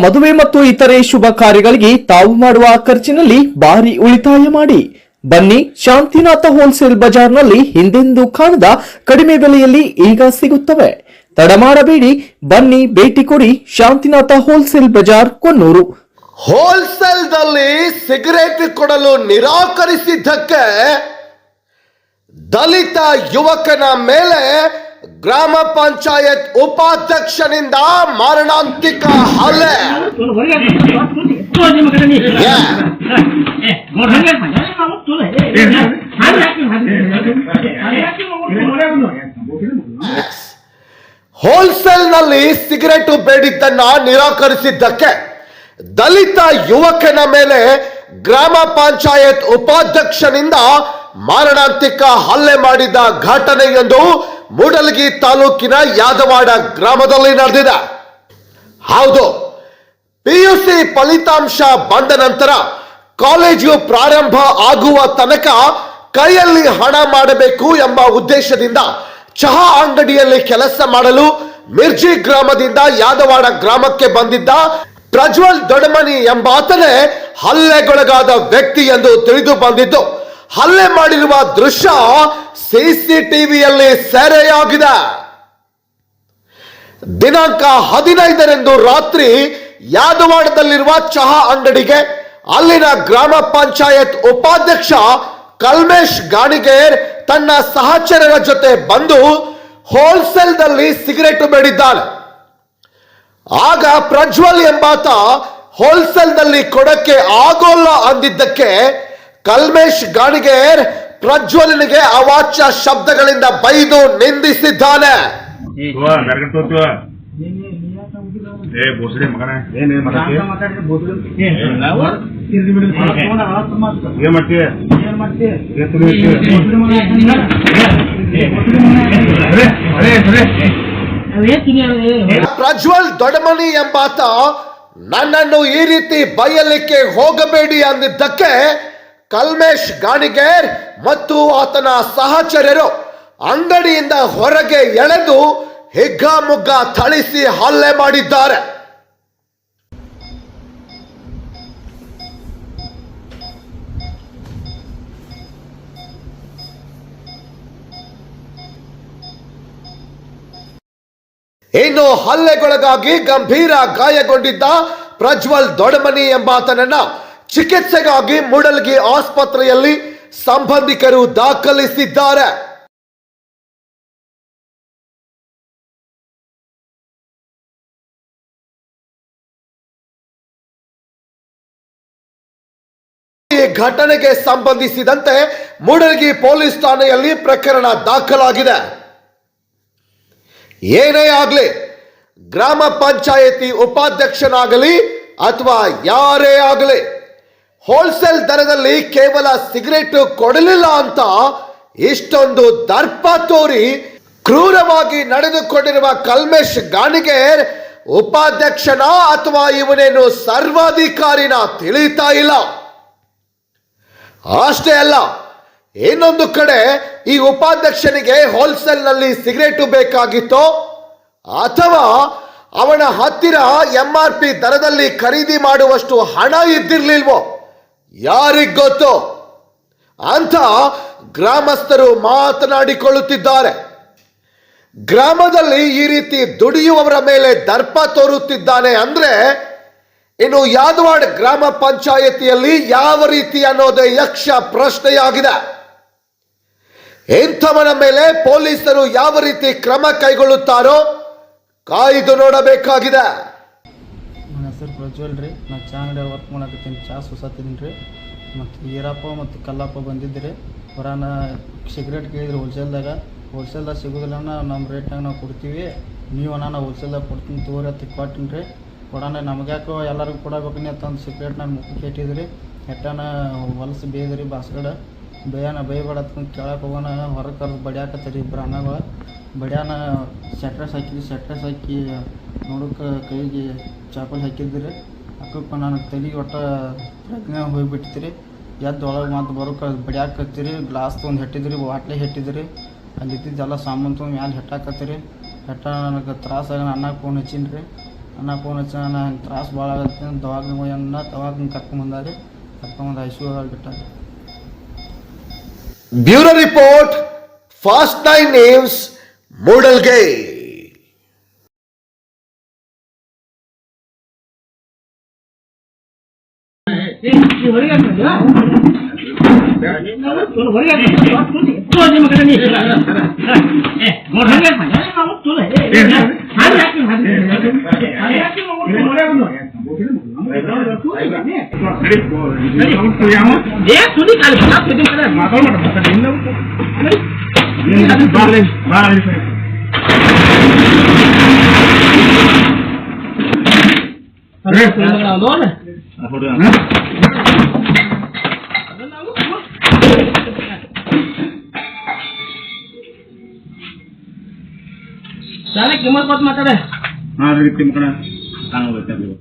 ಮದುವೆ ಮತ್ತು ಇತರೆ ಶುಭ ಕಾರ್ಯಗಳಿಗೆ ತಾವು ಮಾಡುವ ಖರ್ಚಿನಲ್ಲಿ ಭಾರಿ ಉಳಿತಾಯ ಮಾಡಿ ಬನ್ನಿ. ಶಾಂತಿನಾಥ ಹೋಲ್ಸೇಲ್ ಬಜಾರ್ನಲ್ಲಿ ಹಿಂದೆಂದೂ ಕಾಣದ ಕಡಿಮೆ ಬೆಲೆಯಲ್ಲಿ ಈಗ ಸಿಗುತ್ತವೆ. ತಡ ಮಾಡಬೇಡಿ, ಬನ್ನಿ, ಭೇಟಿ ಕೊಡಿ. ಶಾಂತಿನಾಥ ಹೋಲ್ಸೇಲ್ ಬಜಾರ್, ಕೊಣ್ಣೂರು. ಹೋಲ್ಸೇಲ್ದಲ್ಲಿ ಸಿಗರೇಟ್ ಕೊಡಲು ನಿರಾಕರಿಸಿದ್ದಕ್ಕೆ ದಲಿತ ಯುವಕನ ಮೇಲೆ ಗ್ರಾಮ ಪಂಚಾಯತ್ ಉಪಾಧ್ಯಕ್ಷನಿಂದ ಮಾರಣಾಂತಿಕ ಹಲ್ಲೆ. ಹೋಲ್ಸೇಲ್ನಲ್ಲಿ ಸಿಗರೇಟ್ ಬೇಡಿದ್ದನ್ನ ನಿರಾಕರಿಸಿದ್ದಕ್ಕೆ ದಲಿತ ಯುವಕನ ಮೇಲೆ ಗ್ರಾಮ ಪಂಚಾಯತ್ ಉಪಾಧ್ಯಕ್ಷನಿಂದ ಮಾರಣಾಂತಿಕ ಹಲ್ಲೆ ಮಾಡಿದ ಘಟನೆಯೊಂದು ಮೂಡಲಗಿ ತಾಲೂಕಿನ ಯಾದವಾಡ ಗ್ರಾಮದಲ್ಲಿ ನಡೆದಿದೆ. ಹೌದು, ಪಿಯುಸಿ ಫಲಿತಾಂಶ ಬಂದ ನಂತರ ಕಾಲೇಜು ಪ್ರಾರಂಭ ಆಗುವ ತನಕ ಕೈಯಲ್ಲಿ ಹಣ ಮಾಡಬೇಕು ಎಂಬ ಉದ್ದೇಶದಿಂದ ಚಹಾ ಅಂಗಡಿಯಲ್ಲಿ ಕೆಲಸ ಮಾಡಲು ಮಿರ್ಜಿ ಗ್ರಾಮದಿಂದ ಯಾದವಾಡ ಗ್ರಾಮಕ್ಕೆ ಬಂದಿದ್ದ ಪ್ರಜ್ವಲ್ ದೊಡಮನಿ ಎಂಬಾತನೇ ಹಲ್ಲೆಗೊಳಗಾದ ವ್ಯಕ್ತಿ ಎಂದು ತಿಳಿದು ಬಂದಿದ್ದು, ಹಲ್ಲೆ ಮಾಡಿರುವ ದೃಶ್ಯ ಸಿಸಿಟಿವಿಯಲ್ಲಿ ಸೆರೆಯಾಗಿದೆ. ದಿನಾಂಕ 15ರಂದು ರಾತ್ರಿ ಯಾದವಾಡದಲ್ಲಿರುವ ಚಹಾ ಅಂಗಡಿಗೆ ಅಲ್ಲಿನ ಗ್ರಾಮ ಪಂಚಾಯತ್ ಉಪಾಧ್ಯಕ್ಷ ಕಲ್ಮೇಶ್ ಗಾಣಿಗೇರ್ ತನ್ನ ಸಹಚರರ ಜೊತೆ ಬಂದು ಹೋಲ್ಸೇಲ್ನಲ್ಲಿ ಸಿಗರೇಟ್ ಬೇಡಿದ್ದಾನೆ. ಆಗ ಪ್ರಜ್ವಲ್ ಎಂಬಾತ ಹೋಲ್ಸೇಲ್ನಲ್ಲಿ ಕೊಡಕ್ಕೆ ಆಗೋಲ್ಲ ಅಂದಿದ್ದಕ್ಕೆ ಕಲ್ಮೇಶ್ ಗಾಣಿಗೇರ್ ಪ್ರಜ್ವಲನಿಗೆ ಅವಾಚ್ಯ ಶಬ್ದಗಳಿಂದ ಬೈದು ನಿಂದಿಸಿದ್ದಾನೆ. ಪ್ರಜ್ವಲ್ ದೊಡಮನಿ ಎಂಬಾತ ನನ್ನನ್ನು ಈ ರೀತಿ ಬೈಯಲಿಕ್ಕೆ ಹೋಗಬೇಡಿ ಅಂದಿದ್ದಕ್ಕೆ ಕಲ್ಮೇಶ್ ಗಾಣಿಗೇರ್ ಮತ್ತು ಆತನ ಸಹಚರರು ಅಂಗಡಿಯಿಂದ ಹೊರಗೆ ಎಳೆದು ಹಿಗ್ಗಾಮುಗ್ಗ ಥಳಿಸಿ ಹಲ್ಲೆ ಮಾಡಿದ್ದಾರೆ. ಇನ್ನು ಹಲ್ಲೆಗೊಳಗಾಗಿ ಗಂಭೀರ ಗಾಯಗೊಂಡಿದ್ದ ಪ್ರಜ್ವಲ್ ದೊಡಮನಿ ಎಂಬಾತನನ್ನ ಚಿಕಿತ್ಸೆಗಾಗಿ ಮೂಡಲಗಿ ಆಸ್ಪತ್ರೆಯಲ್ಲಿ ಸಂಬಂಧಿಕರು ದಾಖಲಿಸಿದ್ದಾರೆ. ಈ ಘಟನೆಗೆ ಸಂಬಂಧಿಸಿದಂತೆ ಮೂಡಲಗಿ ಪೊಲೀಸ್ ಠಾಣೆಯಲ್ಲಿ ಪ್ರಕರಣ ದಾಖಲಾಗಿದೆ. ಏನೇ ಆಗಲಿ, ಗ್ರಾಮ ಪಂಚಾಯತಿ ಉಪಾಧ್ಯಕ್ಷನಾಗಲಿ ಅಥವಾ ಯಾರೇ ಆಗಲಿ ಹೋಲ್ಸೇಲ್ ದರದಲ್ಲಿ ಕೇವಲ ಸಿಗರೇಟ್ ಕೊಡಲಿಲ್ಲ ಅಂತ ಇಷ್ಟೊಂದು ದರ್ಪ ತೋರಿ ಕ್ರೂರವಾಗಿ ನಡೆದುಕೊಂಡಿರುವ ಕಲ್ಮೇಶ್ ಗಾಣಿಗೇರ್ ಉಪಾಧ್ಯಕ್ಷನ ಅಥವಾ ಇವನೇನು ಸರ್ವಾಧಿಕಾರಿನ ತಿಳಿತಾ ಇಲ್ಲ. ಅಷ್ಟೇ ಅಲ್ಲ, ಇನ್ನೊಂದು ಕಡೆ ಈ ಉಪಾಧ್ಯಕ್ಷನಿಗೆ ಹೋಲ್ಸೇಲ್ನಲ್ಲಿ ಸಿಗರೇಟು ಬೇಕಾಗಿತ್ತೋ ಅಥವಾ ಅವನ ಹತ್ತಿರ MRP ದರದಲ್ಲಿ ಖರೀದಿ ಮಾಡುವಷ್ಟು ಹಣ ಇದ್ದಿರ್ಲಿಲ್ವೋ ಯಾರಿಗ್ ಗೊತ್ತು ಅಂತ ಗ್ರಾಮಸ್ಥರು ಮಾತನಾಡಿಕೊಳ್ಳುತ್ತಿದ್ದಾರೆ. ಗ್ರಾಮದಲ್ಲಿ ಈ ರೀತಿ ದುಡಿಯುವವರ ಮೇಲೆ ದರ್ಪ ತೋರುತ್ತಿದ್ದಾನೆ ಅಂದ್ರೆ ಇನ್ನು ಯಾದವಾಡ ಗ್ರಾಮ ಪಂಚಾಯತಿಯಲ್ಲಿ ಯಾವ ರೀತಿ ಅನ್ನೋದೇ ಯಕ್ಷ ಪ್ರಶ್ನೆಯಾಗಿದೆ. ಇಂಥವನ ಮೇಲೆ ಪೊಲೀಸರು ಯಾವ ರೀತಿ ಕ್ರಮ ಕೈಗೊಳ್ಳುತ್ತಾರೋ ಕಾಯ್ದು ನೋಡಬೇಕಾಗಿದೆ. ನನ್ನ ಹೆಸರು ಪ್ರಜ್ವಲ್ ರೀ. ನಾನು ಚಹಾ ಅಂಗಡಿಯಾಗ ವರ್ಕ್ ಮಾಡಕತ್ತೀನಿ, ಚಹಾ ಸುಸಾತೀನಿ ರೀ. ಮತ್ತು ಈರಪ್ಪ ಮತ್ತು ಕಲ್ಲಪ್ಪ ಬಂದಿದ್ರಿ. ಹೊರಾನ ಸಿಗರೇಟ್ ಕೇಳಿದ್ರು ಹೋಲ್ಸೇಲ್ದಾಗ ಸಿಗೋದಿಲ್ಲ, ನಮ್ಮ ರೇಟ್ನಾಗ ನಾವು ಕೊಡ್ತೀವಿ, ನೀವು ನಾನು ಹೋಲ್ಸೇಲ್ದಾಗ ಕೊಡ್ತೀನಿ ತೋರಿ ಅಂತ ಕೊಟ್ಟಿನಿ ರೀ. ಕೊಡೋಣ ನಮಗ್ಯಾಕೋ ಎಲ್ಲರಿಗೂ ಕೊಡಬೇಕನ್ನೇ ತಂದು ಸಿಗರೇಟ್ ನಾನು ಮುಖಕ್ಕೆ ಇಟ್ಟಿದ್ರಿ. ಹೆಟ್ಟನ ಹೊಲಸು ಬೇಯ್ದ್ರಿ ಬಾಸ್ಗಡ ಬೈಬೇಡ ಅಂತ ಕೇಳಕ್ಕೆ ಹೋಗೋಣ. ಹೊರಗೆ ಕರೆದು ಬಡಿಯಾಕತ್ತೀರಿ ಇಬ್ಬರು ಅಣ್ಣಗಳು. ಬಡಿಯಾನ ಸೆಟ್ರೆಸ್ ಹಾಕಿ ನೋಡೋಕೆ ಕೈಗೆ ಚಾಪಲ್ ಹಾಕಿದ್ರಿ. ಅಕ್ಕಕ್ಕೆ ನನಗೆ ತಲೆಗೆ ಒಟ್ಟು ಪ್ರಜ್ಞೆ ಹೋಗಿಬಿಡ್ತೀರಿ. ಎದ್ದು ಒಳಗೆ ಮತ್ತು ಬರೋಕೆ ಬಡಿಯಾಕತ್ತೀರಿ. ಗ್ಲಾಸ್ ತೊಗೊಂಡು ಹೆಟ್ಟಿದ್ರಿ, ಬಾಟ್ಲಿ ಹೆಟ್ಟಿದ್ರಿ. ಅಲ್ಲಿ ಇದ್ದಿದ್ದೆಲ್ಲ ಸಾಮಾನು ತೊಗೊಂಡು ಮ್ಯಾಲೆ ಹೆಟ್ಟಾಕತ್ತೀರಿ. ಹೆಟ್ಟ ನನಗೆ ತ್ರಾಸಾಗ ಅಣ್ಣಗೆ ಫೋನ್ ಹಚ್ಚೀನಿ ರೀ. ಅಣ್ಣ ಫೋನ್ ಹಚ್ಚ ಅಣ್ಣ ಹಿಂಗೆ ತ್ರಾಸು ಭಾಳ ಆಗತ್ತೆ ದವಾಖಾನೆ ಹೋಯಣ್ಣ ದವಾಖಾನೆ ಕರ್ಕೊಂಬಂದಾರೆ ಕರ್ಕೊಂಬಂದು ಐಸಿಯು ಬಿಟ್ಟಾರೆ. ಬ್ಯೂರೋ ರಿಪೋರ್ಟ್, ಫಾಸ್ಟ್ 9 ನ್ಯೂಸ್, ಮೂಡಲ್ಗೆ. किंमत माताडे